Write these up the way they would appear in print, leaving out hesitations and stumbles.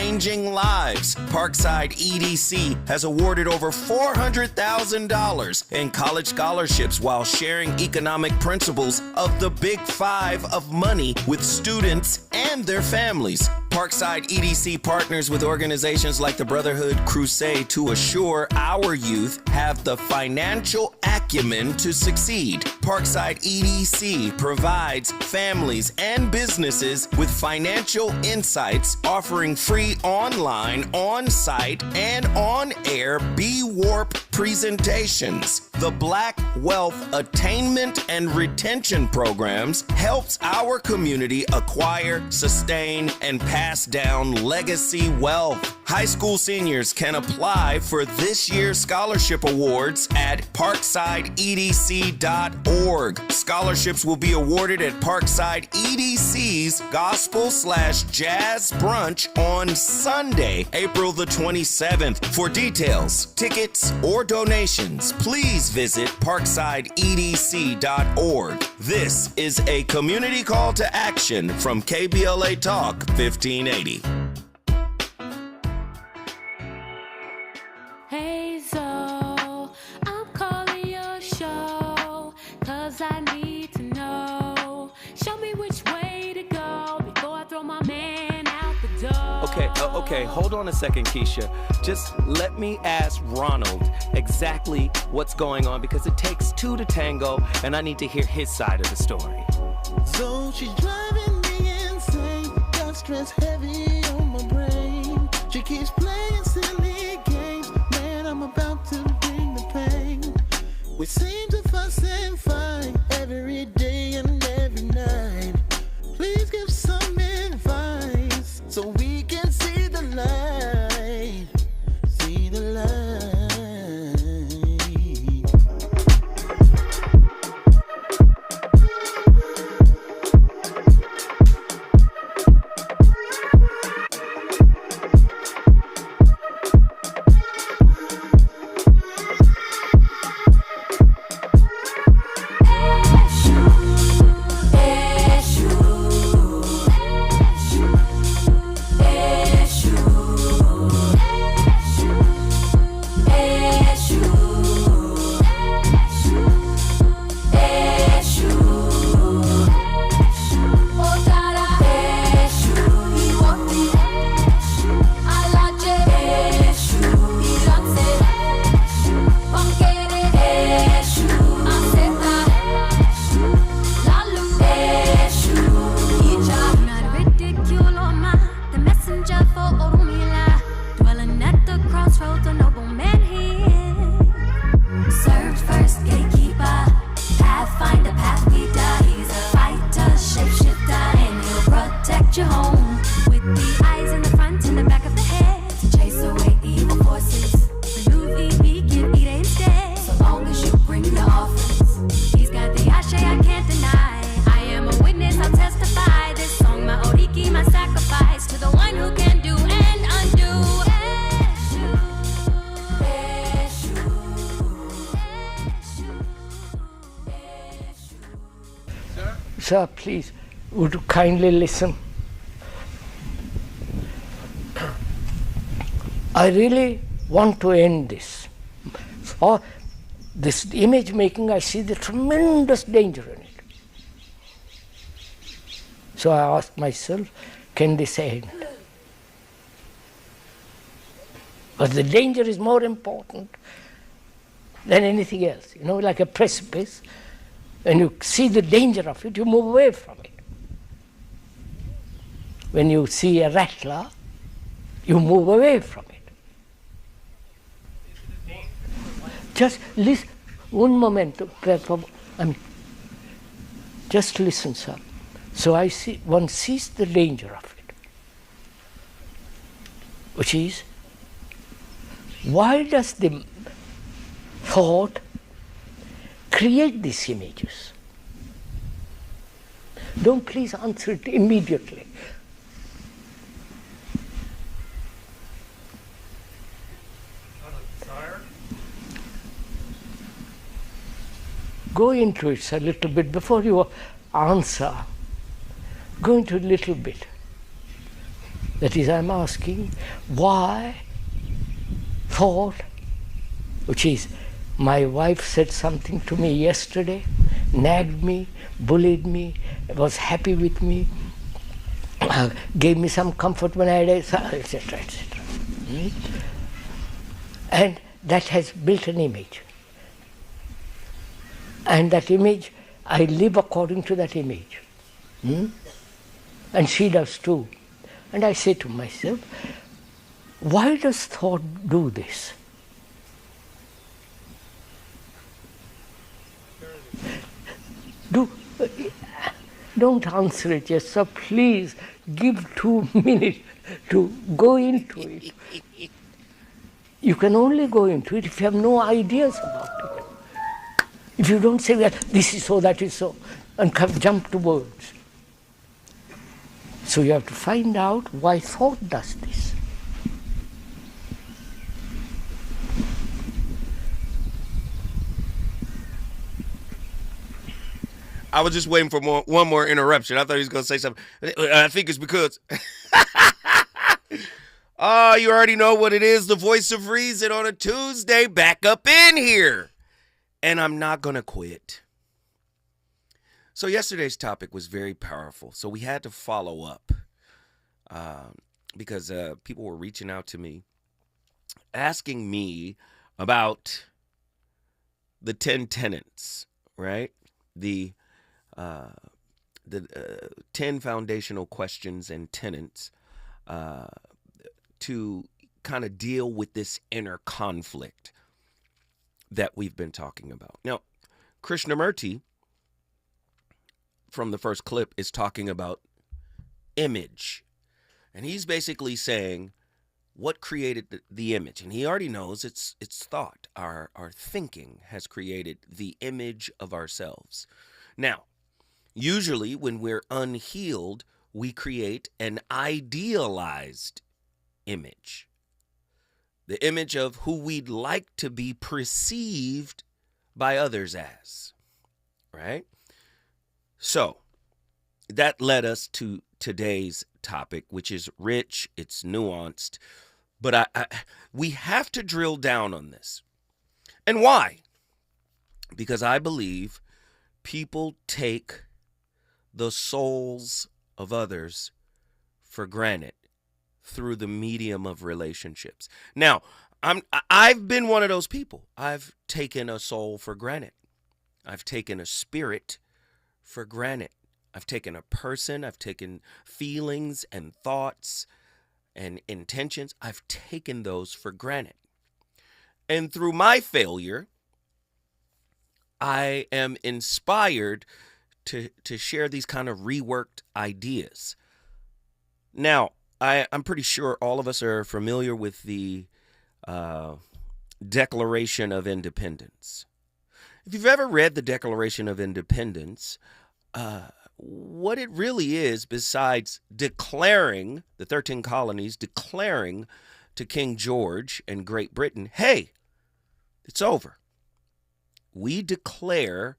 changing lives. Parkside EDC has awarded over $400,000 in college scholarships while sharing economic principles of the Big Five of money with students and their families. Parkside EDC partners with organizations like the Brotherhood Crusade to assure our youth have the financial acumen to succeed. Parkside EDC provides families and businesses with financial insights, offering free online, on-site, and on-air B-Warp presentations. The Black Wealth Attainment and Retention Programs helps our community acquire, sustain, and pass down legacy wealth. High school seniors can apply for this year's scholarship awards at parksideedc.org. Scholarships will be awarded at Parkside EDC's Gospel/Jazz Brunch on Sunday, April the 27th. For details, tickets, or donations, please visit parksideedc.org. This is a community call to action from KBLA Talk 1580. Hey Zoe, I'm calling your show, 'cause I need to know. Show me which way to go before I throw my man out the door. Okay, hold on a second, Keisha. Just let me ask Ronald exactly what's going on, because it takes two to tango, and I need to hear his side of the story. So she's driving me insane, got stress heavy on my brain. She keeps playing silly games, man, I'm about to bring the pain. We seem to fuss and fight every day and every night. Please give some advice so we can see the light, see the light. Sir, please, would you kindly listen? I really want to end this. For this image making, I see the tremendous danger in it. So I asked myself, can this end? But the danger is more important than anything else. You know, like a precipice. When you see the danger of it, you move away from it. When you see a rattler, you move away from it. Just listen, un momento, just listen, sir. So I see, one sees the danger of it, which is, why does the thought create these images? Don't please answer it immediately. Go into it a little bit before you answer. Go into a little bit. That is, I'm asking why thought, which is my wife said something to me yesterday, nagged me, bullied me, was happy with me, gave me some comfort when I had, etc., etc. And that has built an image. And that image, I live according to that image. And she does too. And I say to myself, why does thought do this? Don't answer it yes, sir. Please give 2 minutes to go into it. You can only go into it if you have no ideas about it. If you don't say that this is so, that is so, and jump to words. So you have to find out why thought does this. I was just waiting for one more interruption. I thought he was going to say something. I think it's because... Oh, you already know what it is. The voice of reason on a Tuesday. Back up in here. And I'm not going to quit. So yesterday's topic was very powerful. So we had to follow up. Because people were reaching out to me, asking me about the 10 tenets, right? The 10 foundational questions and tenets to kind of deal with this inner conflict that we've been talking about. Now, Krishnamurti, from the first clip, is talking about image. And he's basically saying what created the image. And he already knows it's thought. Our thinking has created the image of ourselves. Now, usually when we're unhealed, we create an idealized image. The image of who we'd like to be perceived by others as. Right? So, that led us to today's topic, which is rich, it's nuanced, but we have to drill down on this. And why? Because I believe people take the souls of others for granted through the medium of relationships. Now, I've been one of those people. I've taken a soul for granted. I've taken a spirit for granted. I've taken a person, I've taken feelings and thoughts and intentions. I've taken those for granted. And through my failure, I am inspired to share these kind of reworked ideas. Now, I'm pretty sure all of us are familiar with the Declaration of Independence. If you've ever read the Declaration of Independence, what it really is, besides declaring, the 13 colonies declaring to King George and Great Britain, hey, it's over. We declare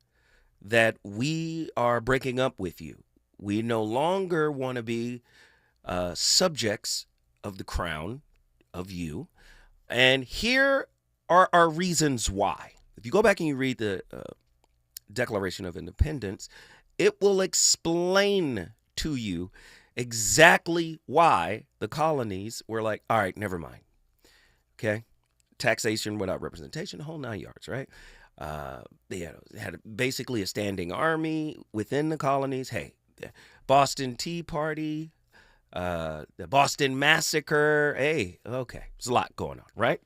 that we are breaking up with you. We no longer want to be subjects of the crown of you. And here are our reasons why. If you go back and you read the Declaration of Independence, it will explain to you exactly why the colonies were like, all right, never mind. Okay? Taxation without representation, the whole 9 yards, right? They had basically a standing army within the colonies. Hey, the Boston Tea Party, the Boston Massacre. Hey, okay. There's a lot going on, right?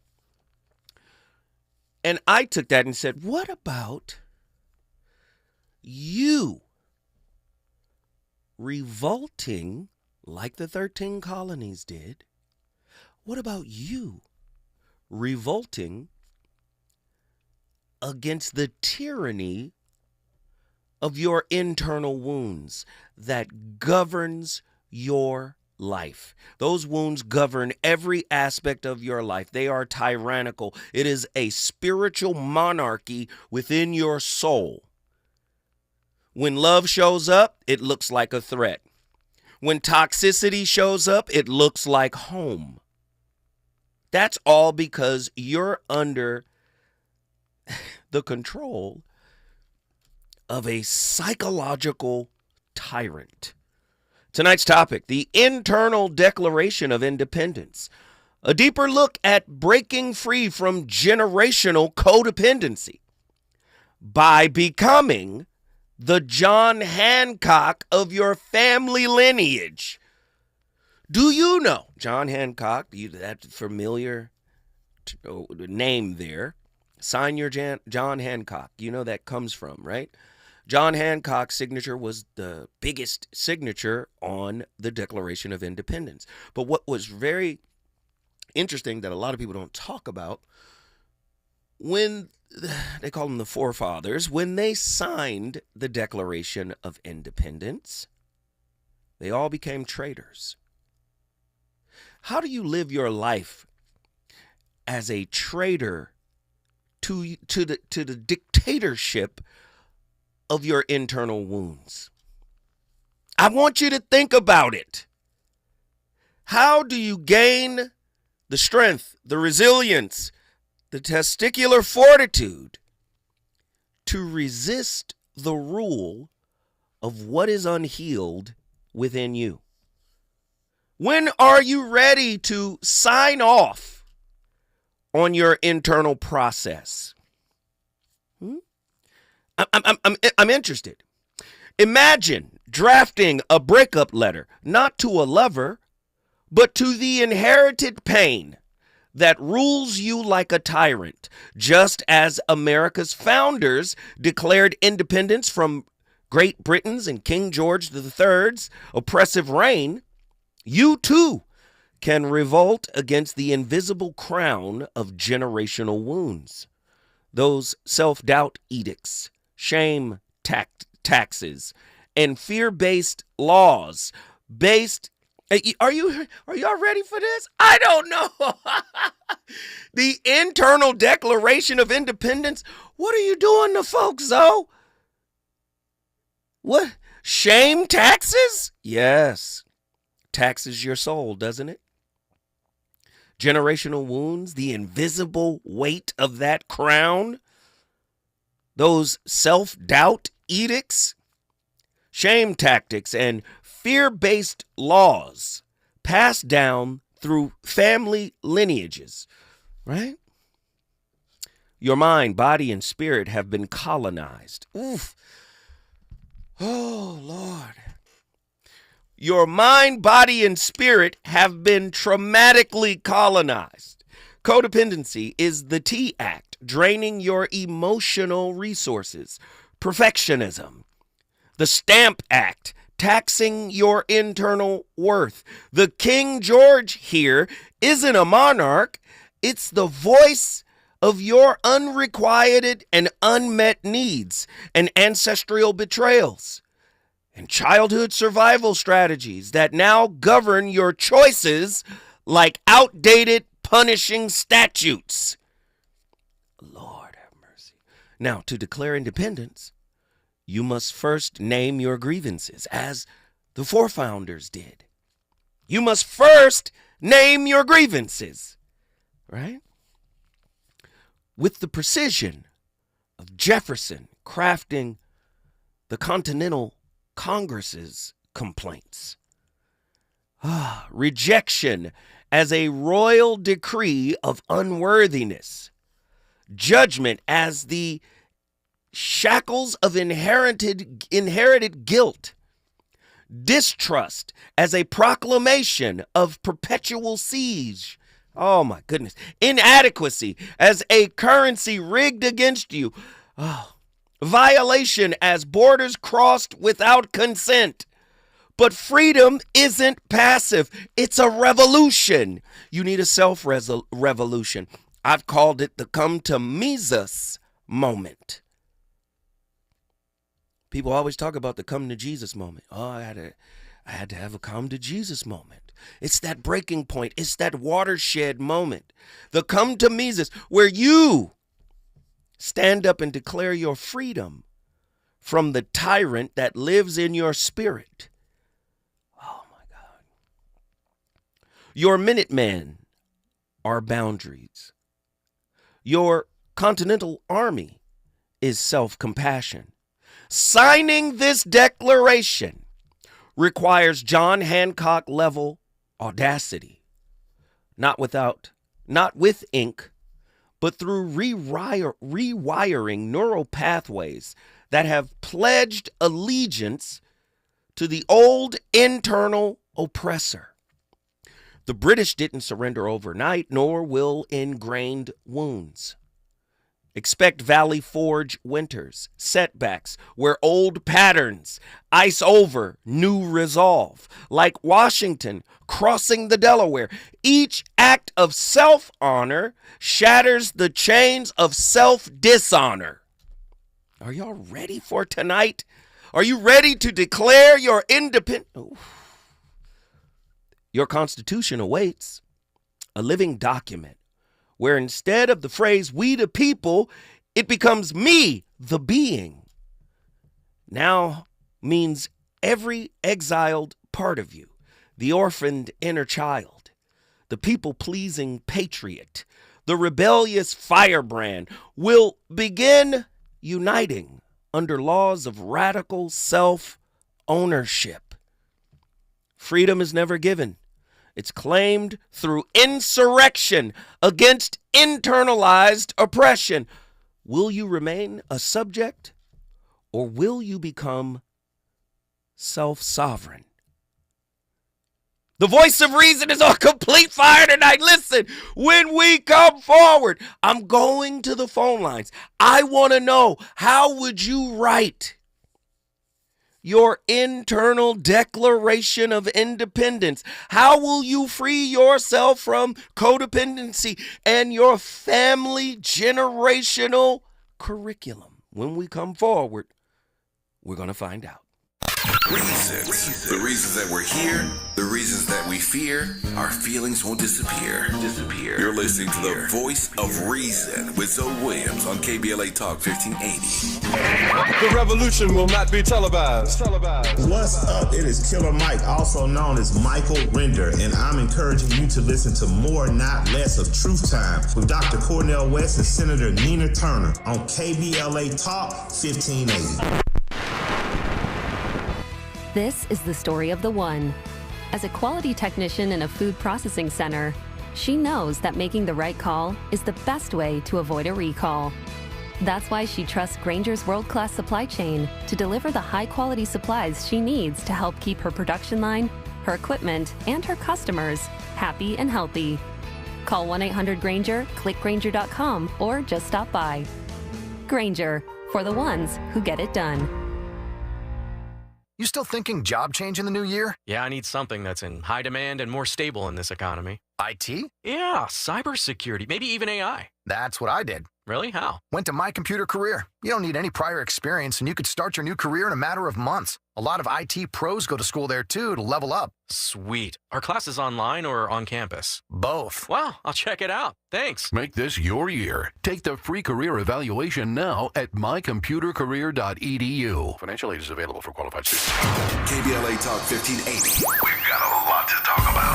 And I took that and said, what about you revolting like the 13 colonies did? What about you revolting against the tyranny of your internal wounds that governs your life? Those wounds govern every aspect of your life. They are tyrannical. It is a spiritual monarchy within your soul. When love shows up, it looks like a threat. When toxicity shows up, it looks like home. That's all because you're under the control of a psychological tyrant. Tonight's topic, the internal declaration of independence. A deeper look at breaking free from generational codependency by becoming the John Hancock of your family lineage. Do you know John Hancock? That familiar name there. Sign your John Hancock. You know that comes from, right? John Hancock's signature was the biggest signature on the Declaration of Independence. But what was very interesting that a lot of people don't talk about, when they call them the forefathers, when they signed the Declaration of Independence, they all became traitors. How do you live your life as a traitor to the dictatorship of your internal wounds? I want you to think about it. How do you gain the strength, the resilience, the testicular fortitude to resist the rule of what is unhealed within you? When are you ready to sign off on your internal process? I'm interested. Imagine drafting a breakup letter, not to a lover, but to the inherited pain that rules you like a tyrant, just as America's founders declared independence from Great Britain's and King George III's oppressive reign. You too can revolt against the invisible crown of generational wounds, those self-doubt edicts, shame taxes, and fear-based laws based. Are y'all ready for this? I don't know. The internal Declaration of Independence. What are you doing to folks, Zoe? What? Shame taxes? Yes. Taxes your soul, doesn't it? Generational wounds, the invisible weight of that crown, those self-doubt edicts, shame tactics, and fear-based laws passed down through family lineages, right? Your mind, body, and spirit have been colonized. Oof. Oh, Lord. Your mind, body, and spirit have been traumatically colonized. Codependency is the T Act, draining your emotional resources. Perfectionism. The Stamp Act, taxing your internal worth. The King George here isn't a monarch. It's the voice of your unrequited and unmet needs and ancestral betrayals and childhood survival strategies that now govern your choices like outdated punishing statutes. Lord have mercy. Now, to declare independence, you must first name your grievances, as the forefounders did. You must first name your grievances, right? With the precision of Jefferson crafting the Continental Congress's complaints. Rejection as a royal decree of unworthiness. Judgment as the shackles of inherited guilt. Distrust as a proclamation of perpetual siege. Oh my goodness. Inadequacy as a currency rigged against you. Oh. Violation as borders crossed without consent. But freedom isn't passive. It's a revolution. You need a self-revolution. I've called it the come to Jesus moment. People always talk about the come to Jesus moment. Oh, I had to have a come to Jesus moment. It's that breaking point. It's that watershed moment. The come to Jesus where you stand up and declare your freedom from the tyrant that lives in your spirit. Oh Your Minutemen are boundaries. Your Continental Army is self-compassion. Signing this declaration requires John Hancock level audacity. Not with ink, but through rewiring neural pathways that have pledged allegiance to the old internal oppressor. The British didn't surrender overnight, nor will ingrained wounds. Expect Valley Forge winters, setbacks, where old patterns ice over new resolve. Like Washington crossing the Delaware, each act of self-honor shatters the chains of self-dishonor. Are y'all ready for tonight? Are you ready to declare your independence? Your Constitution awaits, a living document where instead of the phrase, we the people, it becomes me, the being. Now means every exiled part of you, the orphaned inner child, the people-pleasing patriot, the rebellious firebrand will begin uniting under laws of radical self-ownership. Freedom is never given. It's claimed through insurrection against internalized oppression. Will you remain a subject, or will you become self-sovereign? The voice of reason is on complete fire tonight. Listen, when we come forward, I'm going to the phone lines. I want to know, how would you write your internal declaration of independence? How will you free yourself from codependency and your family generational curriculum? When we come forward, we're going to find out. Reasons. The reasons that we're here, the reasons that we fear, our feelings won't disappear. You're listening to the voice of reason with Zoe Williams on KBLA Talk 1580. The revolution will not be televised. What's up? It is Killer Mike, also known as Michael Render, and I'm encouraging you to listen to more, not less, of Truth Time with Dr. Cornel West and Senator Nina Turner on KBLA Talk 1580. This is the story of the one. As a quality technician in a food processing center, she knows that making the right call is the best way to avoid a recall. That's why she trusts Grainger's world-class supply chain to deliver the high-quality supplies she needs to help keep her production line, her equipment, and her customers happy and healthy. Call 1-800-GRAINGER, click Grainger.com, or just stop by. Grainger, for the ones who get it done. You still thinking job change in the new year? Yeah, I need something that's in high demand and more stable in this economy. IT? Yeah, cybersecurity, maybe even AI. That's what I did. Really? How? Went to My Computer Career. You don't need any prior experience, and you could start your new career in a matter of months. A lot of IT pros go to school there, too, to level up. Sweet. Are classes online or on campus? Both. Wow, I'll check it out. Thanks. Make this your year. Take the free career evaluation now at mycomputercareer.edu. Financial aid is available for qualified students. KBLA Talk 1580. We've got a lot to talk about.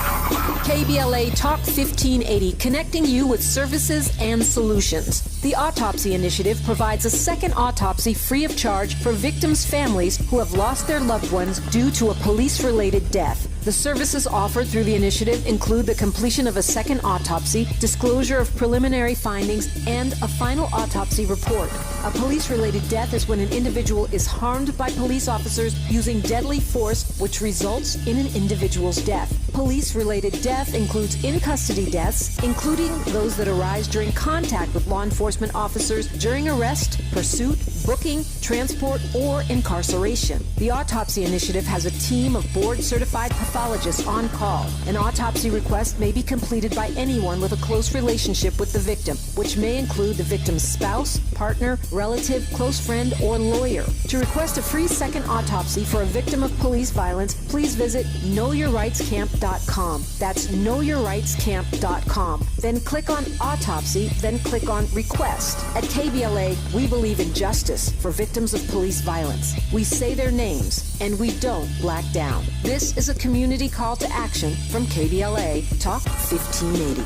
KBLA Talk 1580, connecting you with services and solutions. The Autopsy Initiative provides a second autopsy free of charge for victims' families who have lost their loved ones due to a police-related death. The services offered through the initiative include the completion of a second autopsy, disclosure of preliminary findings, and a final autopsy report. A police-related death is when an individual is harmed by police officers using deadly force, which results in an individual's death. Police-related death includes in-custody deaths, including those that arise during contact with law enforcement officers during arrest, pursuit, booking, transport, or incarceration. The Autopsy Initiative has a team of board-certified pathologists on call. An autopsy request may be completed by anyone with a close relationship with the victim, which may include the victim's spouse, partner, relative, close friend, or lawyer. To request a free second autopsy for a victim of police violence, please visit knowyourrightscamp.org. knowyourrightscamp.com. That's knowyourrightscamp.com. Then click on autopsy, then click on request. At KBLA, we believe in justice for victims of police violence. We say their names, and we don't black down. This is a community call to action from KBLA Talk 1580.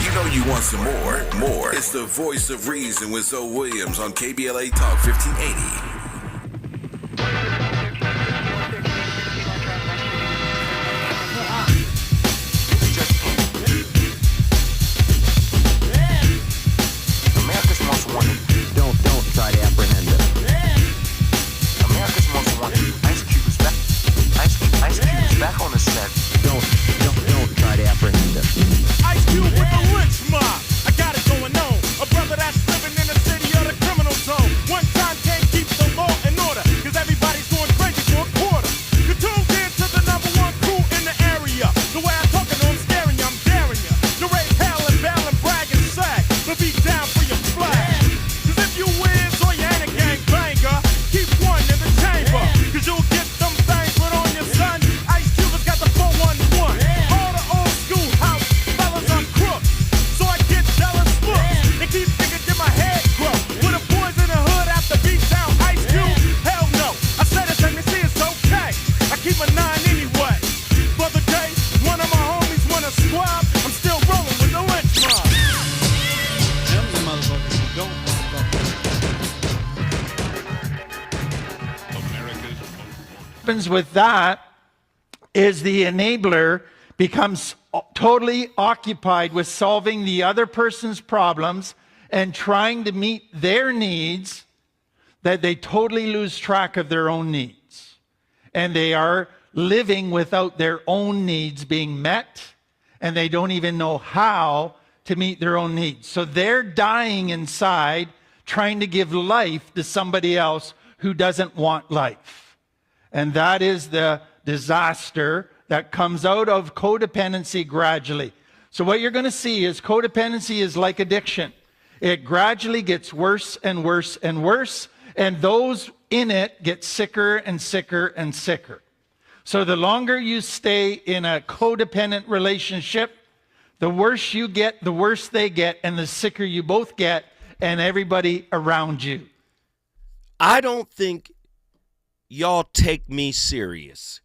You know you want some more. It's the voice of reason with Zoe Williams on KBLA Talk 1580. America's most wanted. Don't try to apprehend them. America's most wanted. Ice Cube is back. Ice Cube is back on the set. Don't try to apprehend them. Ice Cube with the lynch mob. I got it going on. A brother that's living in the city of the criminal zone. One time can't keep the law in order, cause everybody's going crazy for a quarter. You tuned in to the number one crew in the area. The way I'm talking, I'm scaring you, I'm daring you. To raise hell and bail and brag and sag, but be down for your flag. Cause if you win, so you ain't a gang banger, keep one in the chamber. Cause you'll get them things put on your son. Ice Cube has got the 411. All the old school house fellas are crooks. So I get jealous looks and keep thinking that my head grow. With the boys in the hood after beat down Ice Cube? Hell no. I said it, let me see it's okay. I keep a 9 anyway. Brother Day, one of my homies wanna squab. I'm still rolling with the lynch mob. Them the motherfuckers who don't happens with that is the enabler becomes totally occupied with solving the other person's problems and trying to meet their needs, that they totally lose track of their own needs. And they are living without their own needs being met, and they don't even know how to meet their own needs. So they're dying inside, trying to give life to somebody else who doesn't want life. And that is the disaster that comes out of codependency gradually. So what you're going to see is codependency is like addiction. It gradually gets worse and worse and worse, and those in it get sicker and sicker and sicker. So the longer you stay in a codependent relationship, the worse you get, the worse they get, and the sicker you both get, and everybody around you. I don't think y'all take me serious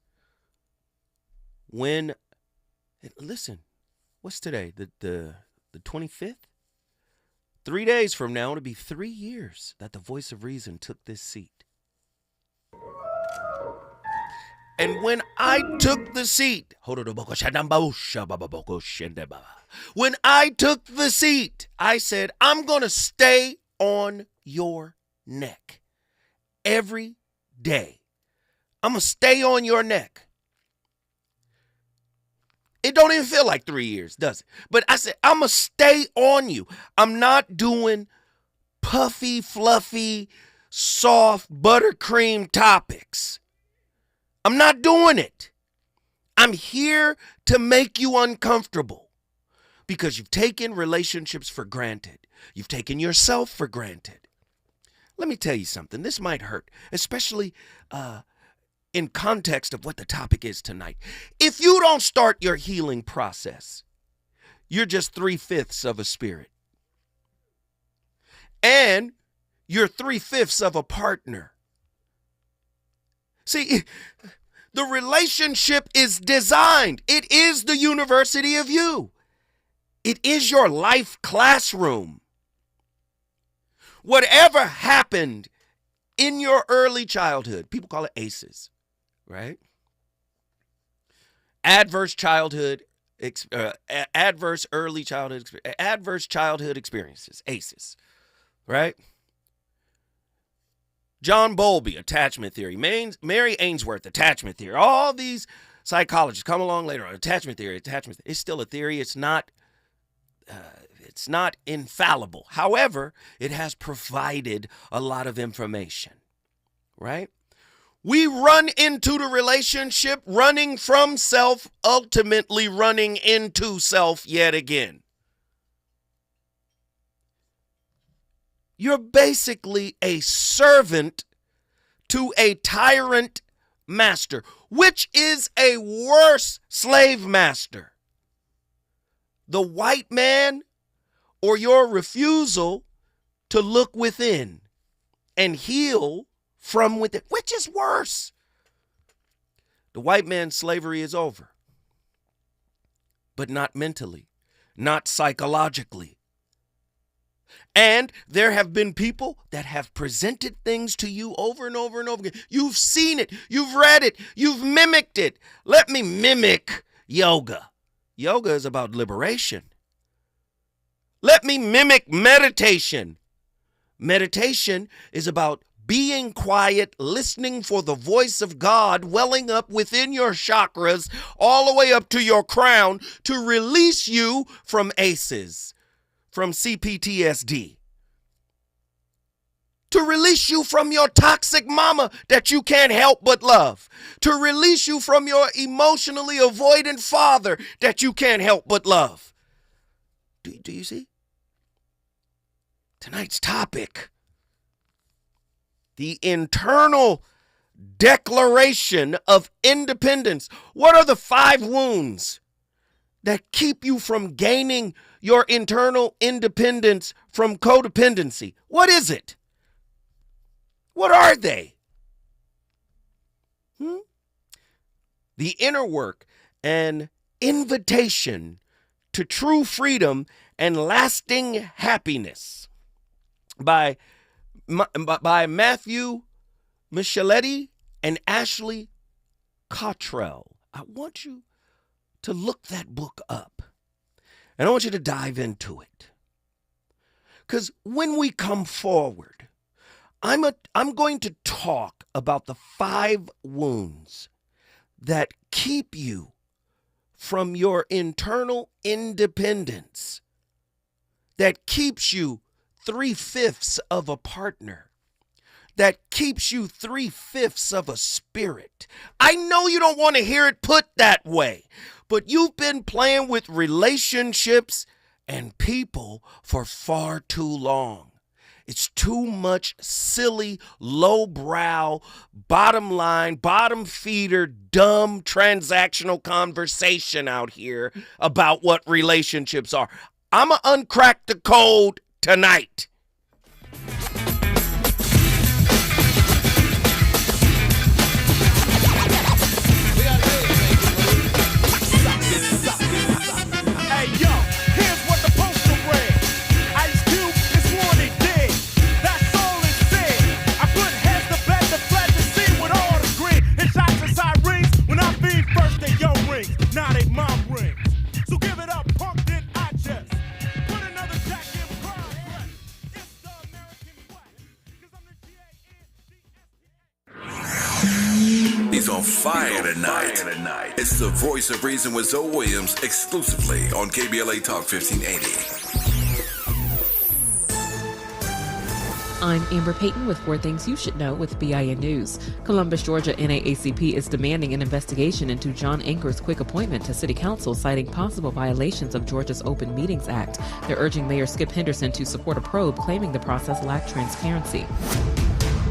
when, listen, what's today? The 25th? 3 days from now, it'll be 3 years that the voice of reason took this seat. And when I took the seat, when I took the seat, I said, I'm going to stay on your neck every day. I'm going to stay on your neck. It don't even feel like 3 years, does it? But I said, I'm going to stay on you. I'm not doing puffy, fluffy, soft buttercream topics. I'm not doing it. I'm here to make you uncomfortable because you've taken relationships for granted. You've taken yourself for granted. Let me tell you something. This might hurt, especially in context of what the topic is tonight. If you don't start your healing process, you're just 3/5 of a spirit. And you're 3/5 of a partner. See, the relationship is designed. It is the university of you. It is your life classroom. Whatever happened in your early childhood, people call it ACEs, right? Adverse childhood, adverse childhood experiences, ACEs, right? John Bowlby, attachment theory. Mary Ainsworth, attachment theory. All these psychologists come along later on. Attachment theory. It's still a theory. It's not infallible. However, it has provided a lot of information, right? We run into the relationship running from self, ultimately running into self yet again. You're basically a servant to a tyrant master. Which is a worse slave master? The white man or your refusal to look within and heal from within? Which is worse? The white man's slavery is over, but not mentally, not psychologically. And there have been people that have presented things to you over and over and over again. You've seen it, you've read it, you've mimicked it. Let me mimic yoga. Yoga is about liberation. Let me mimic meditation. Meditation is about being quiet, listening for the voice of God welling up within your chakras all the way up to your crown to release you from ACEs, from CPTSD, to release you from your toxic mama that you can't help but love, to release you from your emotionally avoidant father that you can't help but love. Do you see? Tonight's topic, the internal declaration of independence. What are the 5 wounds that keep you from gaining your internal independence from codependency? What is it? What are they? The inner work and invitation to true freedom and lasting happiness by Matthew Micheletti and Ashley Cottrell. I want you to look that book up, and I want you to dive into it. Because when we come forward, I'm going to talk about the 5 wounds that keep you from your internal independence, that keeps you 3/5 of a partner, that keeps you 3/5 of a spirit. I know you don't want to hear it put that way, but you've been playing with relationships and people for far too long. It's too much silly, lowbrow, bottom line, bottom feeder, dumb transactional conversation out here about what relationships are. I'm going to uncrack the code tonight. He's on fire tonight. It's the Voice of Reason with Zoe Williams exclusively on KBLA Talk 1580. I'm Amber Payton with 4 Things You Should Know with BIN News. Columbus, Georgia NAACP is demanding an investigation into John Anker's quick appointment to City Council, citing possible violations of Georgia's Open Meetings Act. They're urging Mayor Skip Henderson to support a probe, claiming the process lacked transparency.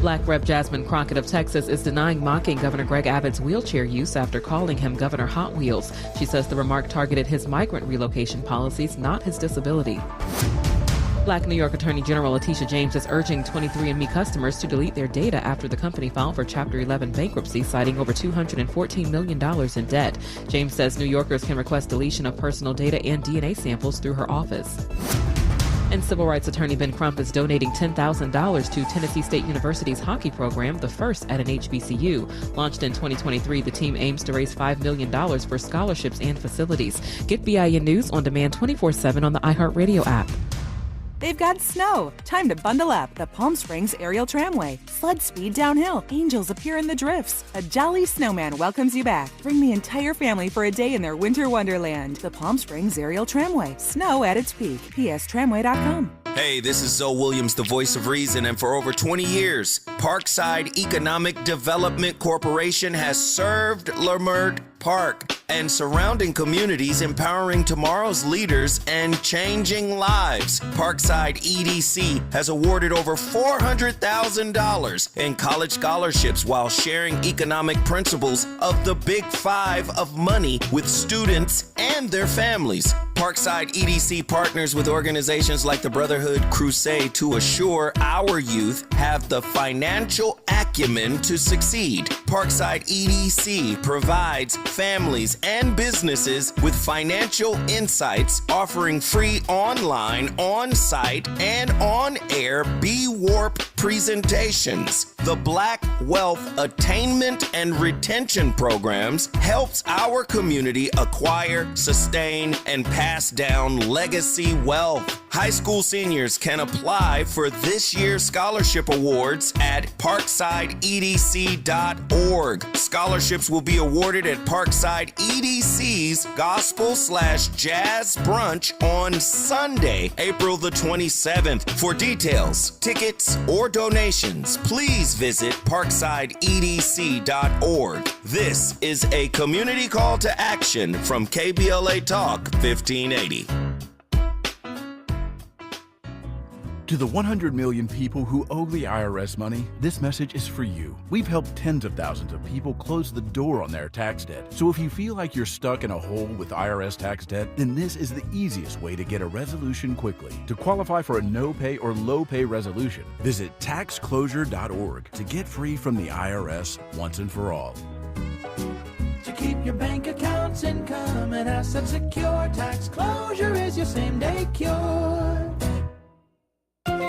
Black Rep. Jasmine Crockett of Texas is denying mocking Governor Greg Abbott's wheelchair use after calling him Governor Hot Wheels. She says the remark targeted his migrant relocation policies, not his disability. Black New York Attorney General Letitia James is urging 23andMe customers to delete their data after the company filed for Chapter 11 bankruptcy, citing over $214 million in debt. James says New Yorkers can request deletion of personal data and DNA samples through her office. And civil rights attorney Ben Crump is donating $10,000 to Tennessee State University's hockey program, the first at an HBCU. Launched in 2023, the team aims to raise $5 million for scholarships and facilities. Get BIN News on demand 24/7 on the iHeartRadio app. They've got snow. Time to bundle up. The Palm Springs Aerial Tramway. Flood speed downhill. Angels appear in the drifts. A jolly snowman welcomes you back. Bring the entire family for a day in their winter wonderland. The Palm Springs Aerial Tramway. Snow at its peak. PSTramway.com. Hey, this is Zoe Williams, the voice of reason, and for over 20 years, Parkside Economic Development Corporation has served Leimert Park and surrounding communities, empowering tomorrow's leaders and changing lives. Parkside EDC has awarded over $400,000 in college scholarships while sharing economic principles of the Big Five of money with students and their families. Parkside EDC partners with organizations like the Brotherhood Crusade to assure our youth have the financial acumen to succeed. Parkside EDC provides families and businesses with financial insights, offering free online, on-site, and on-air B-Warp presentations. The Black Wealth Attainment and Retention Programs helps our community acquire, sustain, and pass down legacy wealth. High school seniors can apply for this year's scholarship awards at parksideedc.org. Scholarships will be awarded at Parkside EDC's Gospel/Jazz Brunch on Sunday, April the 27th. For details, tickets, or donations, please visit parksideedc.org. This is a community call to action from KBLA Talk 1580. To the 100 million people who owe the IRS money, this message is for you. We've helped tens of thousands of people close the door on their tax debt. So if you feel like you're stuck in a hole with IRS tax debt, then this is the easiest way to get a resolution quickly. To qualify for a no-pay or low-pay resolution, visit taxclosure.org to get free from the IRS once and for all. To keep your bank accounts, income, and assets secure, tax closure is your same-day cure.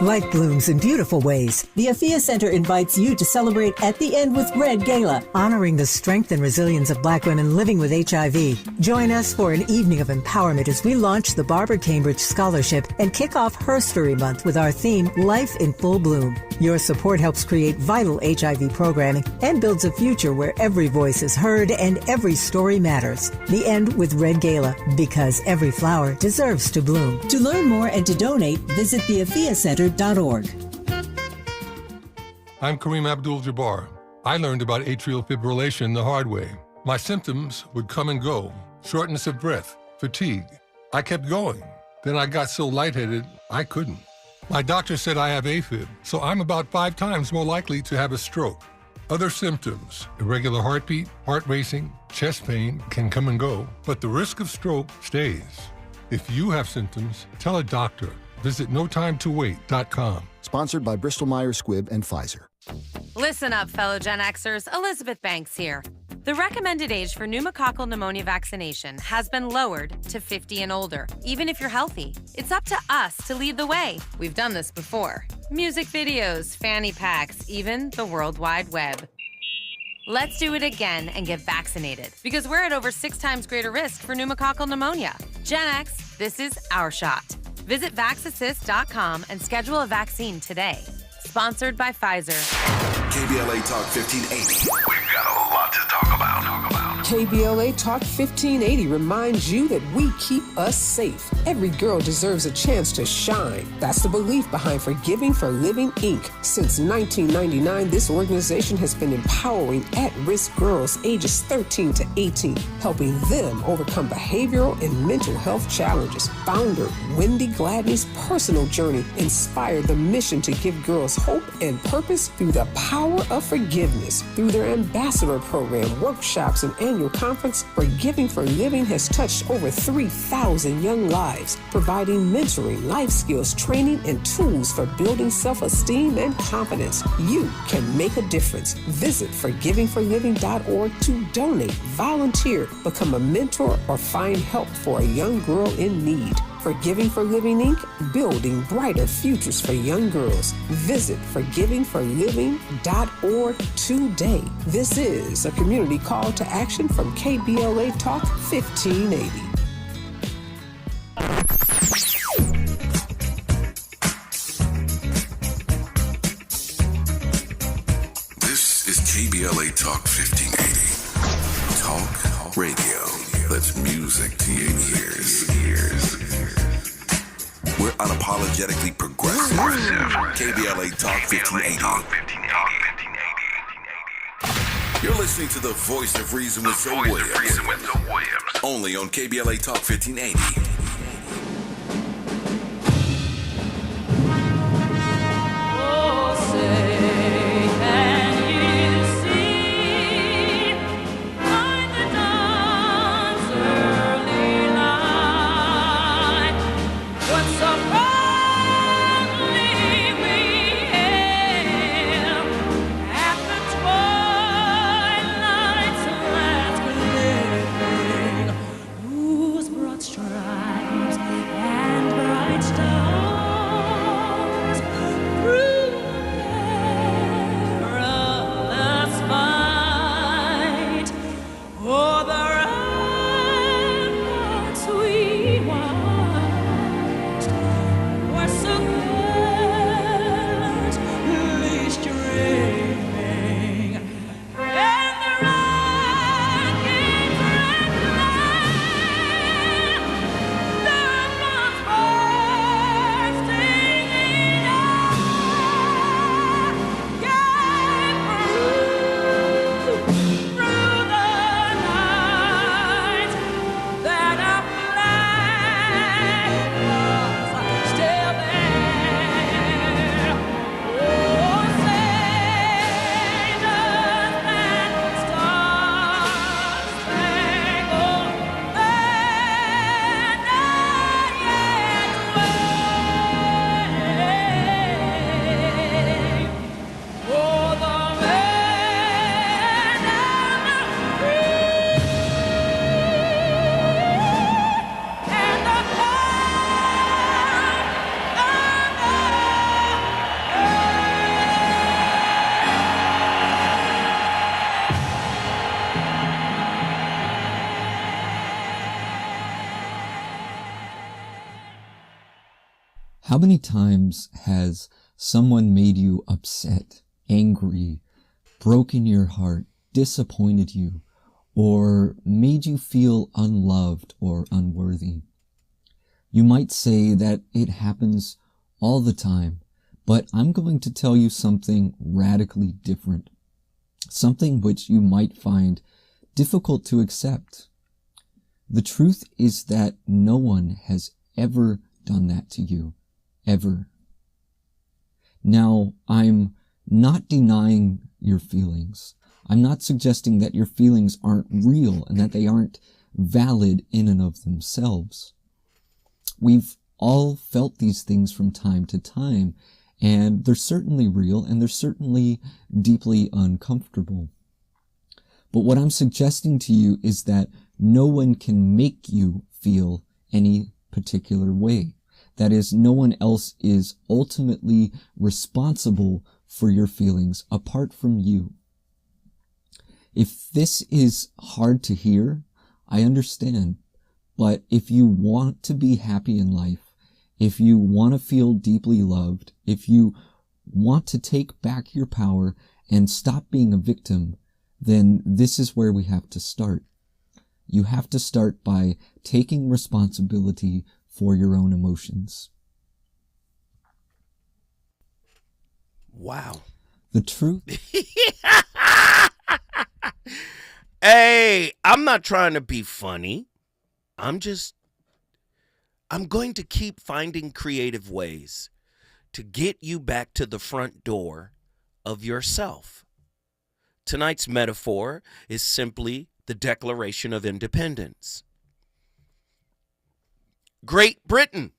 Life blooms in beautiful ways. The Afia Center invites you to celebrate At the End with Red Gala, honoring the strength and resilience of Black women living with HIV. Join us for an evening of empowerment as we launch the Barbara Cambridge Scholarship and kick off Herstory Month with our theme, Life in Full Bloom. Your support helps create vital HIV programming and builds a future where every voice is heard and every story matters. The End with Red Gala, because every flower deserves to bloom. To learn more and to donate, visit theafiacenter.org. I'm Kareem Abdul-Jabbar. I learned about atrial fibrillation the hard way. My symptoms would come and go, shortness of breath, fatigue. I kept going. Then I got so lightheaded, I couldn't. My doctor said I have AFib, so I'm about 5 times more likely to have a stroke. Other symptoms, irregular heartbeat, heart racing, chest pain can come and go, but the risk of stroke stays. If you have symptoms, tell a doctor. Visit notimetowait.com. Sponsored by Bristol-Myers Squibb and Pfizer. Listen up, fellow Gen Xers. Elizabeth Banks here. The recommended age for pneumococcal pneumonia vaccination has been lowered to 50 and older, even if you're healthy. It's up to us to lead the way. We've done this before. Music videos, fanny packs, even the World Wide Web. Let's do it again and get vaccinated, because we're at over 6 times greater risk for pneumococcal pneumonia. Gen X, this is our shot. Visit vaxassist.com and schedule a vaccine today. Sponsored by Pfizer. KBLA Talk 1580. We've got a lot to talk about. KBLA Talk 1580 reminds you that we keep us safe. Every girl deserves a chance to shine. That's the belief behind Forgiving for Living, Inc. Since 1999, this organization has been empowering at-risk girls ages 13 to 18, helping them overcome behavioral and mental health challenges. Founder Wendy Gladney's personal journey inspired the mission to give girls hope and purpose through the power of forgiveness. Through their ambassador program, workshops, and annual conference, Forgiving for Living has touched over 3,000 young lives, providing mentoring, life skills, training, and tools for building self-esteem and confidence. You can make a difference. Visit forgivingforliving.org to donate, volunteer, become a mentor, or find help for a young girl in need. Forgiving for Living, Inc., building brighter futures for young girls. Visit forgivingforliving.org today. This is a community call to action from KBLA Talk 1580. This is KBLA Talk 1580. Talk radio. That's music to your ears. We're unapologetically progressive. KBLA Talk 1580. You're listening to the Voice of Reason with Zoe Williams. Only on KBLA Talk 1580. How many times has someone made you upset, angry, broken your heart, disappointed you, or made you feel unloved or unworthy? You might say that it happens all the time, but I'm going to tell you something radically different, something which you might find difficult to accept. The truth is that no one has ever done that to you. Ever. Now, I'm not denying your feelings. I'm not suggesting that your feelings aren't real and that they aren't valid in and of themselves. We've all felt these things from time to time, and they're certainly real and they're certainly deeply uncomfortable. But what I'm suggesting to you is that no one can make you feel any particular way. That is, no one else is ultimately responsible for your feelings apart from you. If this is hard to hear, I understand. But if you want to be happy in life, if you want to feel deeply loved, if you want to take back your power and stop being a victim, then this is where we have to start. You have to start by taking responsibility for your own emotions. Wow. The truth. Hey, I'm not trying to be funny. I'm going to keep finding creative ways to get you back to the front door of yourself. Tonight's metaphor is simply the Declaration of Independence. Great Britain,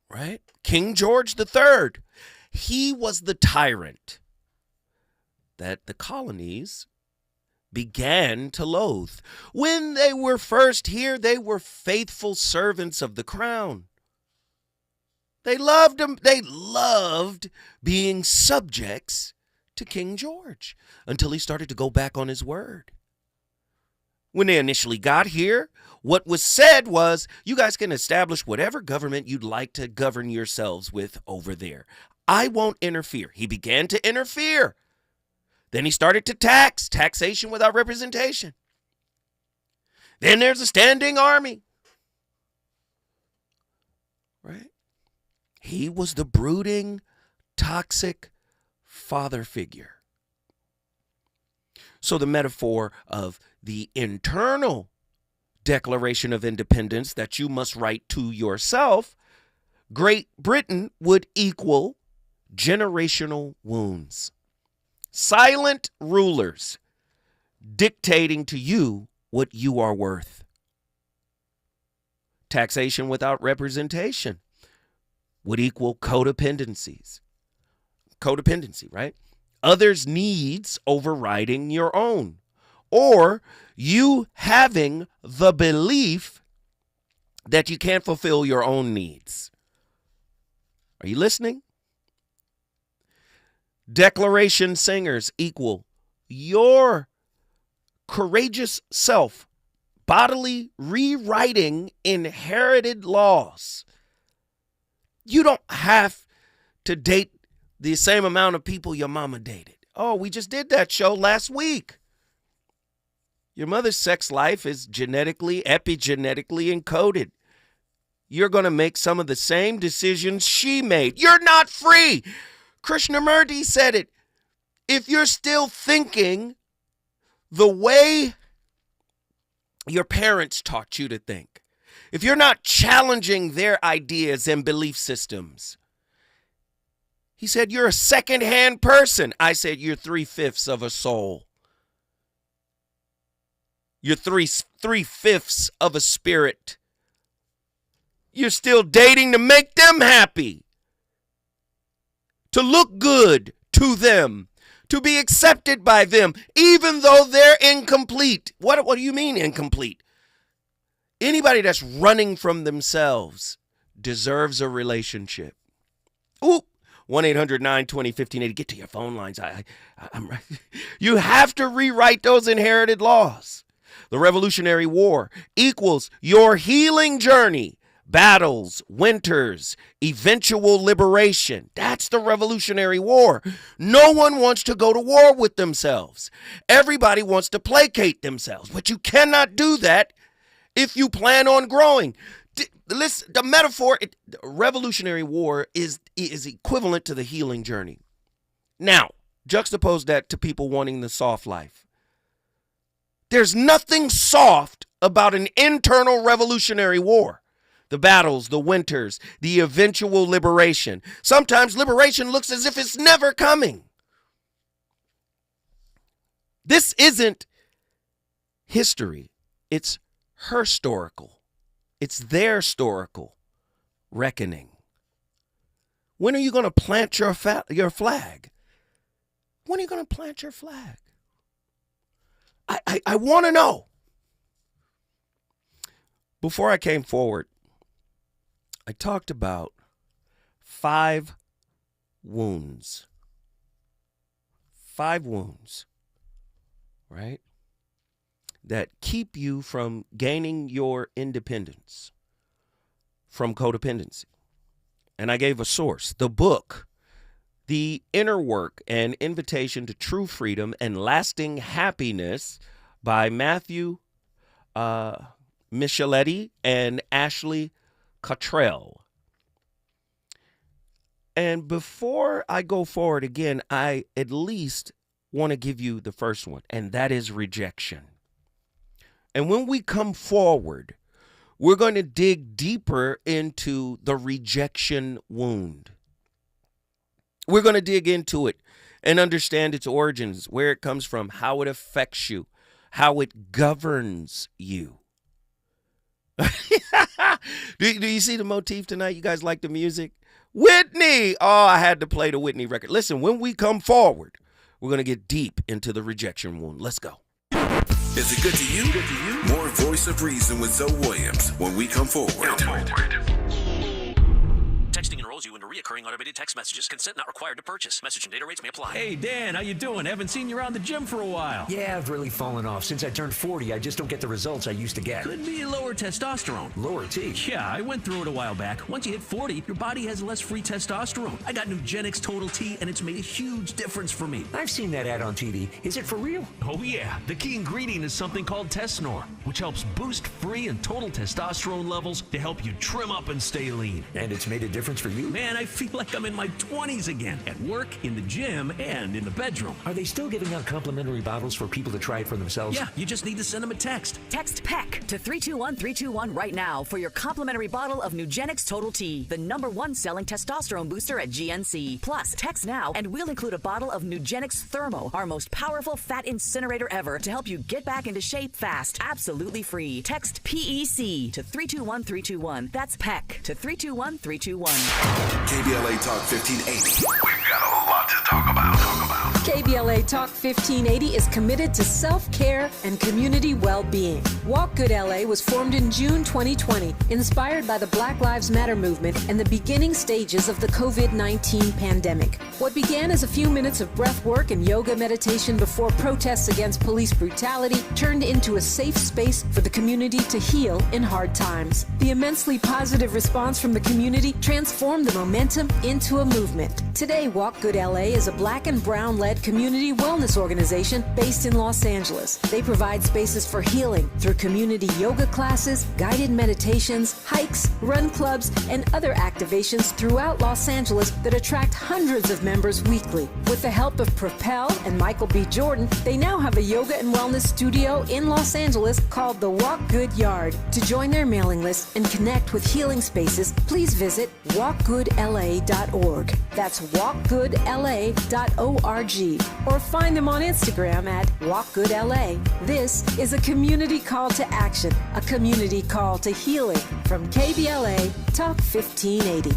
right? King George III, he was the tyrant that the colonies began to loathe. When they were first here, they were faithful servants of the crown. They loved him. They loved being subjects to King George until he started to go back on his word. When they initially got here, what was said was, you guys can establish whatever government you'd like to govern yourselves with over there. I won't interfere. He began to interfere. Then he started to taxation without representation. Then there's a standing army. Right? He was the brooding, toxic father figure. So the metaphor of the internal Declaration of Independence that you must write to yourself, Great Britain would equal generational wounds. Silent rulers dictating to you what you are worth. Taxation without representation would equal codependencies. Codependency, right? Others' needs overriding your own. Or you having the belief that you can't fulfill your own needs. Are you listening? Declaration singers equal your courageous self bodily rewriting inherited laws. You don't have to date the same amount of people your mama dated. Oh, we just did that show last week. Your mother's sex life is genetically, epigenetically encoded. You're going to make some of the same decisions she made. You're not free. Krishnamurti said it. If you're still thinking the way your parents taught you to think, if you're not challenging their ideas and belief systems, he said, you're a second-hand person. I said, you're 3/5 of a soul. You're 3/5 of a spirit. You're still dating to make them happy, to look good to them, to be accepted by them, even though they're incomplete. What do you mean incomplete? Anybody that's running from themselves deserves a relationship. Ooh, 1-800-920-1580. Get to your phone lines. I'm right. You have to rewrite those inherited laws. The Revolutionary War equals your healing journey, battles, winters, eventual liberation. That's the Revolutionary War. No one wants to go to war with themselves. Everybody wants to placate themselves, but you cannot do that if you plan on growing. Listen, the metaphor, the Revolutionary War is equivalent to the healing journey. Now, juxtapose that to people wanting the soft life. There's nothing soft about an internal revolutionary war. The battles, the winters, the eventual liberation. Sometimes liberation looks as if it's never coming. This isn't history. It's historical. It's their historical reckoning. When are you going to plant your flag? When are you going to plant your flag? I want to know. Before I came forward, I talked about 5 wounds. 5 wounds, right? That keep you from gaining your independence from codependency. And I gave a source, the book, The Inner Work, An Invitation to True Freedom and Lasting Happiness by Matthew Micheletti and Ashley Cottrell. And before I go forward again, I at least want to give you the first one, and that is rejection. And when we come forward, we're going to dig deeper into the rejection wound. We're going to dig into it and understand its origins, where it comes from, how it affects you, how it governs you. Do you see the motif tonight? You guys like the music? Whitney! Oh, I had to play the Whitney record. Listen, when we come forward, we're going to get deep into the rejection wound. Let's go. Is it good to you? More Voice of Reason with Zoe Williams when we come forward. Texting enrolls you into reoccurring automated text messages. Consent not required to purchase. Message and data rates may apply. Hey, Dan, how you doing? Haven't seen you around the gym for a while. Yeah, I've really fallen off. Since I turned 40, I just don't get the results I used to get. Could be lower testosterone. Lower T? Yeah, I went through it a while back. Once you hit 40, your body has less free testosterone. I got Nugenix Total T, and it's made a huge difference for me. I've seen that ad on TV. Is it for real? Oh, yeah. The key ingredient is something called Tesnor, which helps boost free and total testosterone levels to help you trim up and stay lean. And it's made a difference for you? Man, I feel feel like I'm in my 20s again. At work, in the gym, and in the bedroom. Are they still giving out complimentary bottles for people to try it for themselves? Yeah, you just need to send them a text. Text PEC to 321321 right now for your complimentary bottle of Nugenix Total T, the #1 selling testosterone booster at GNC. Plus, text now and we'll include a bottle of Nugenix Thermo, our most powerful fat incinerator ever, to help you get back into shape fast. Absolutely free. Text PEC to 321321. That's PEC to 321321. KBLA Talk 1580. We've got a lot to talk about. KBLA Talk 1580 is committed to self-care and community well-being. Walk Good LA was formed in June 2020, inspired by the Black Lives Matter movement and the beginning stages of the COVID-19 pandemic. What began as a few minutes of breath work and yoga meditation before protests against police brutality turned into a safe space for the community to heal in hard times. The immensely positive response from the community transformed the momentum into a movement. Today, Walk Good LA is a Black and brown-led community wellness organization based in Los Angeles. They provide spaces for healing through community yoga classes, guided meditations, hikes, run clubs, and other activations throughout Los Angeles that attract hundreds of members weekly. With the help of Propel and Michael B. Jordan, they now have a yoga and wellness studio in Los Angeles called the Walk Good Yard. To join their mailing list and connect with healing spaces, please visit walkgoodla.org. That's walkgoodla.org. Or find them on Instagram at walkgoodla. This is a community call to action, a community call to healing from KBLA Talk 1580.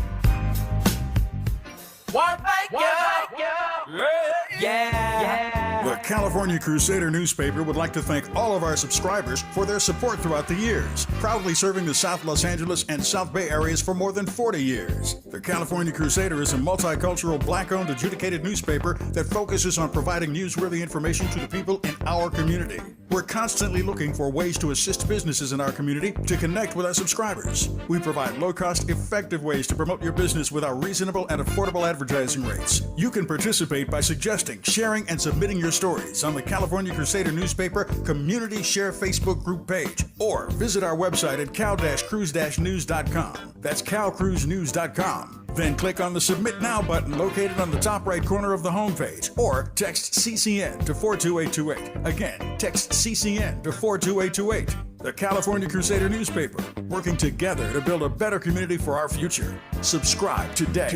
The California Crusader newspaper would like to thank all of our subscribers for their support throughout the years, proudly serving the South Los Angeles and South Bay areas for more than 40 years. The California Crusader is a multicultural, Black-owned, adjudicated newspaper that focuses on providing newsworthy information to the people in our community. We're constantly looking for ways to assist businesses in our community to connect with our subscribers. We provide low-cost, effective ways to promote your business with our reasonable and affordable advertising rates. You can participate by suggesting, sharing, and submitting your stories on the California Crusader newspaper Community Share Facebook group page, or visit our website at cal-cruise-news.com. That's calcruisenews.com. Then click on the Submit Now button located on the top right corner of the homepage, or text CCN to 42828. Again, text CCN to 42828. The California Crusader newspaper, working together to build a better community for our future. Subscribe today.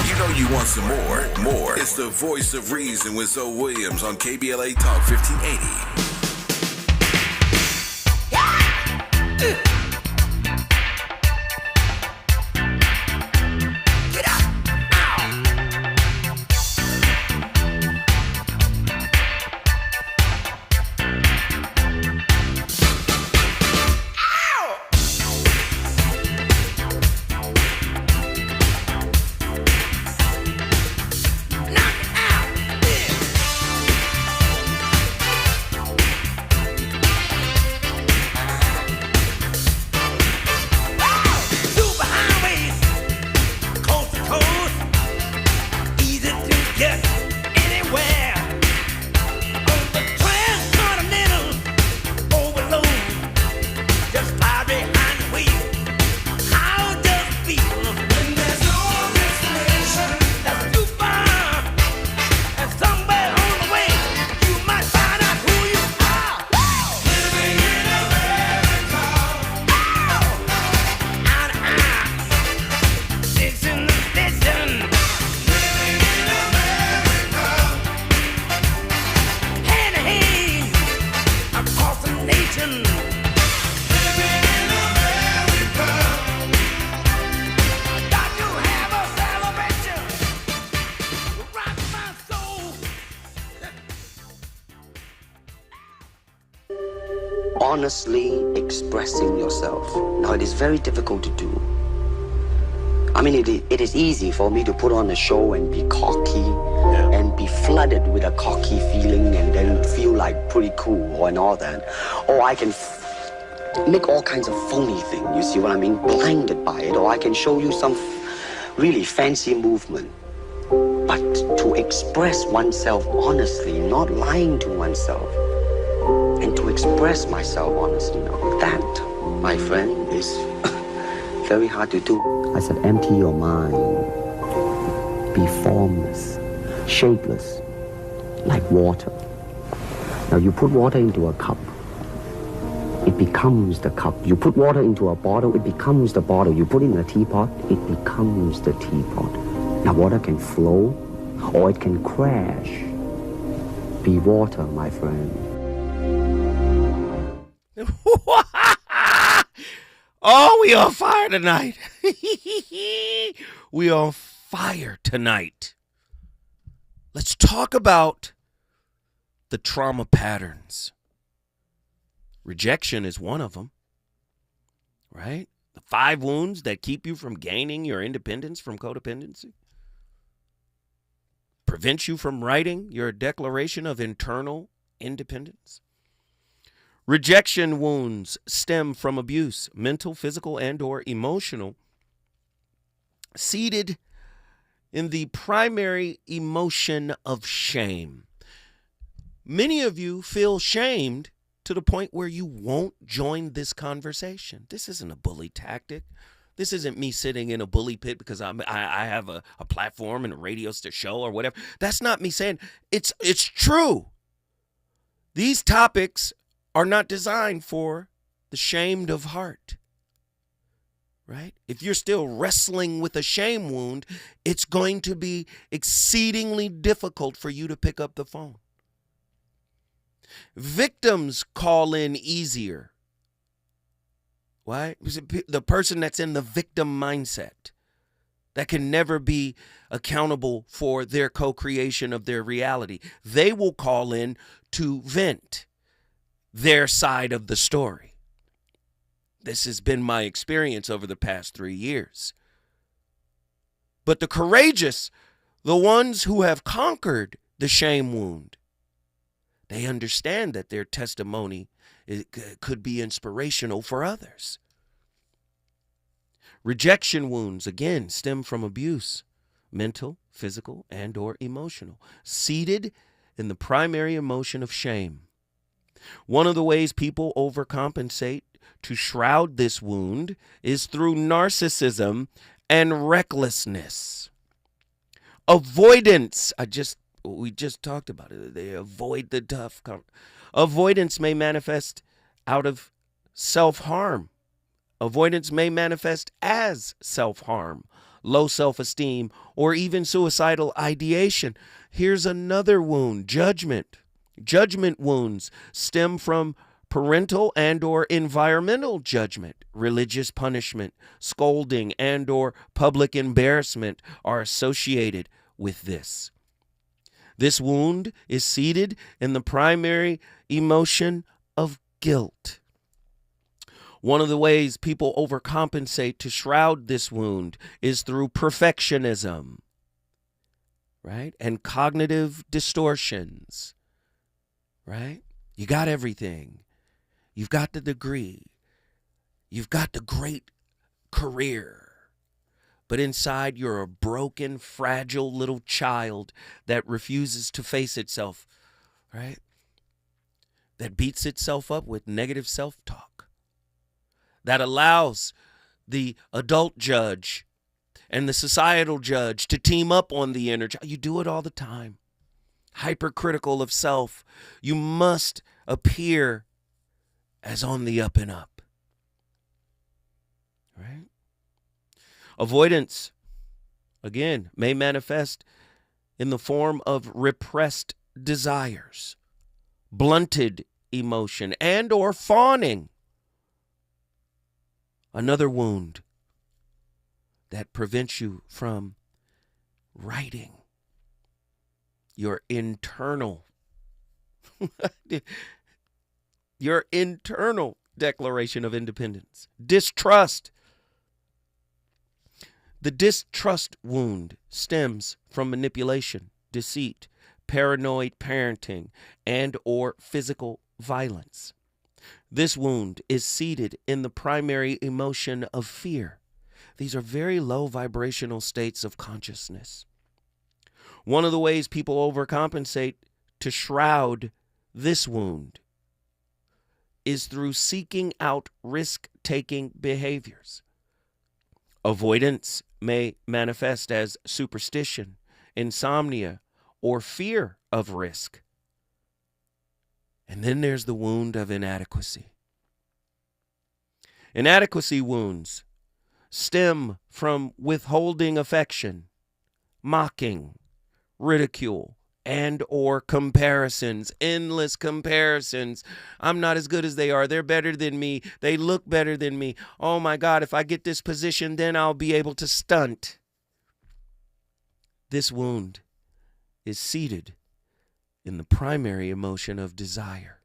You know you want some more. It's the Voice of Reason with Zoe Williams on KBLA Talk 1580. Honestly expressing yourself. Now, it is very difficult to do. I mean, it is easy for me to put on a show and be cocky and be flooded with a cocky feeling and then feel like pretty cool and all that. Or I can make all kinds of phony things, you see what I mean? Blinded by it. Or I can show you some really fancy movement. But to express oneself honestly, not lying to oneself, and to express myself honestly, that, my friend, is very hard to do. I said, empty your mind. Be formless, shapeless, like water. Now you put water into a cup, it becomes the cup. You put water into a bottle, it becomes the bottle. You put it in a teapot, it becomes the teapot. Now water can flow or it can crash. Be water, my friend. Oh, we on fire tonight. We on fire tonight. Let's talk about the trauma patterns. Rejection is one of them, right? The 5 wounds that keep you from gaining your independence from codependency. Prevents you from writing your declaration of internal independence. Rejection wounds stem from abuse, mental, physical, and or emotional, seated in the primary emotion of shame. Many of you feel shamed to the point where you won't join this conversation. This isn't a bully tactic. This isn't me sitting in a bully pit because I have a platform and a radio show or whatever. That's not me saying it's true. These topics are not designed for the shamed of heart, right? If you're still wrestling with a shame wound, it's going to be exceedingly difficult for you to pick up the phone. Victims call in easier. Why? The person that's in the victim mindset that can never be accountable for their co-creation of their reality. They will call in to vent their side of the story. This has been my experience over the past 3 years. But the courageous, the ones who have conquered the shame wound, they understand that their testimony could be inspirational for others. Rejection wounds, again, stem from abuse, mental, physical, and or emotional, seated in the primary emotion of shame. One of the ways people overcompensate to shroud this wound is through narcissism and recklessness. Avoidance, we just talked about it. They avoid the tough. Avoidance may manifest out of self-harm. Avoidance may manifest as self-harm, low self-esteem, or even suicidal ideation. Here's another wound, judgment. Judgment wounds stem from parental and or environmental judgment. Religious punishment, scolding, and or public embarrassment are associated with this. This wound is seated in the primary emotion of guilt. One of the ways people overcompensate to shroud this wound is through perfectionism, right? And cognitive distortions, right? You got everything. You've got the degree. You've got the great career. But inside, you're a broken, fragile little child that refuses to face itself, right? That beats itself up with negative self-talk. That allows the adult judge and the societal judge to team up on the inner child. You do it all the time. Hypercritical of self. You must appear as on the up and up. Right? Avoidance, again, may manifest in the form of repressed desires, blunted emotion, and or fawning. Another wound that prevents you from writing your internal declaration of independence. Distrust. The distrust wound stems from manipulation, deceit, paranoid parenting, and or physical violence. This wound is seated in the primary emotion of fear. These are very low vibrational states of consciousness. One of the ways people overcompensate to shroud this wound is through seeking out risk-taking behaviors. Avoidance may manifest as superstition, insomnia, or fear of risk. And then there's the wound of inadequacy. Inadequacy wounds stem from withholding affection, mocking, ridicule, and or comparisons, endless comparisons. I'm not as good as they are. They're better than me. They look better than me. Oh my God, if I get this position, then I'll be able to stunt. This wound is seated in the primary emotion of desire.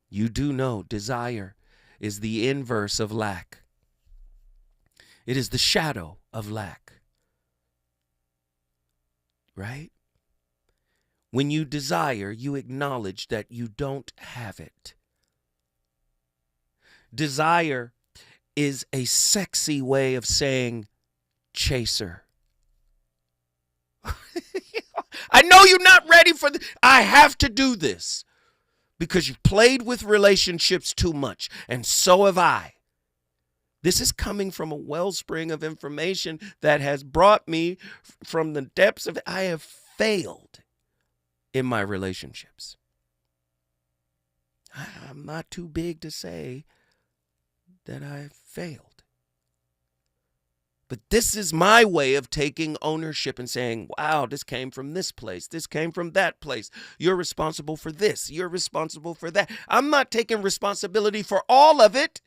You do know desire is the inverse of lack. It is the shadow of lack. Right? When you desire, you acknowledge that you don't have it. Desire is a sexy way of saying chaser. I know you're not ready for this. I have to do this because you've played with relationships too much, and so have I. This is coming from a wellspring of information that has brought me from the depths of it. I have failed in my relationships. I'm not too big to say that I've failed. But this is my way of taking ownership and saying, wow, this came from this place. This came from that place. You're responsible for this. You're responsible for that. I'm not taking responsibility for all of it.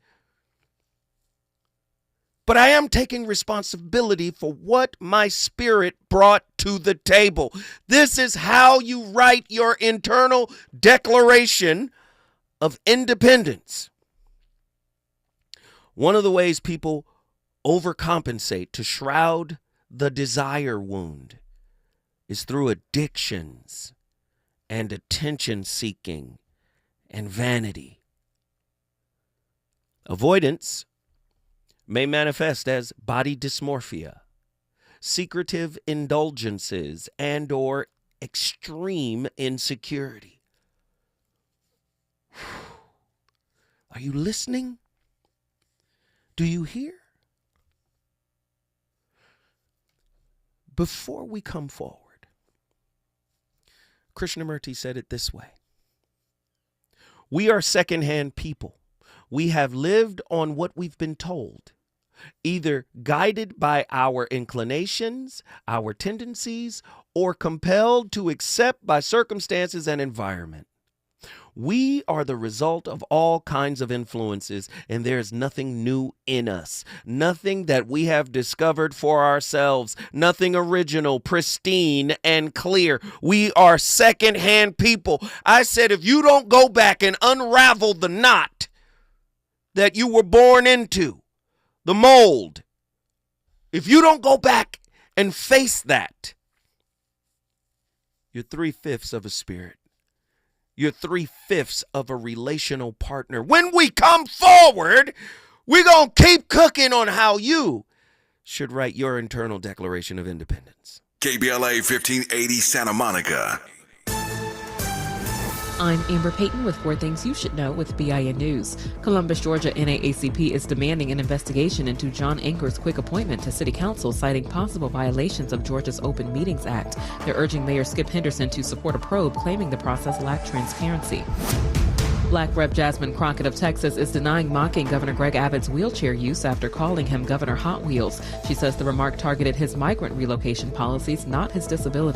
But I am taking responsibility for what my spirit brought to the table. This is how you write your internal declaration of independence. One of the ways people overcompensate to shroud the desire wound is through addictions and attention seeking and vanity. Avoidance may manifest as body dysmorphia, secretive indulgences, and or extreme insecurity. Are you listening? Do you hear? Before we come forward, Krishnamurti said it this way. We are secondhand people. We have lived on what we've been told, either guided by our inclinations, our tendencies, or compelled to accept by circumstances and environment. We are the result of all kinds of influences, and there is nothing new in us, nothing that we have discovered for ourselves, nothing original, pristine, and clear. We are secondhand people. I said, if you don't go back and unravel the knot that you were born into, the mold, if you don't go back and face that, you're 3/5 of a spirit. You're 3/5 of a relational partner. When we come forward, we're going to keep cooking on how you should write your internal declaration of independence. KBLA 1580 Santa Monica. I'm Amber Payton with 4 Things You Should Know with BIN News. Columbus, Georgia NAACP is demanding an investigation into John Anker's quick appointment to City Council, citing possible violations of Georgia's Open Meetings Act. They're urging Mayor Skip Henderson to support a probe, claiming the process lacked transparency. Black Rep Jasmine Crockett of Texas is denying mocking Governor Greg Abbott's wheelchair use after calling him Governor Hot Wheels. She says the remark targeted his migrant relocation policies, not his disability.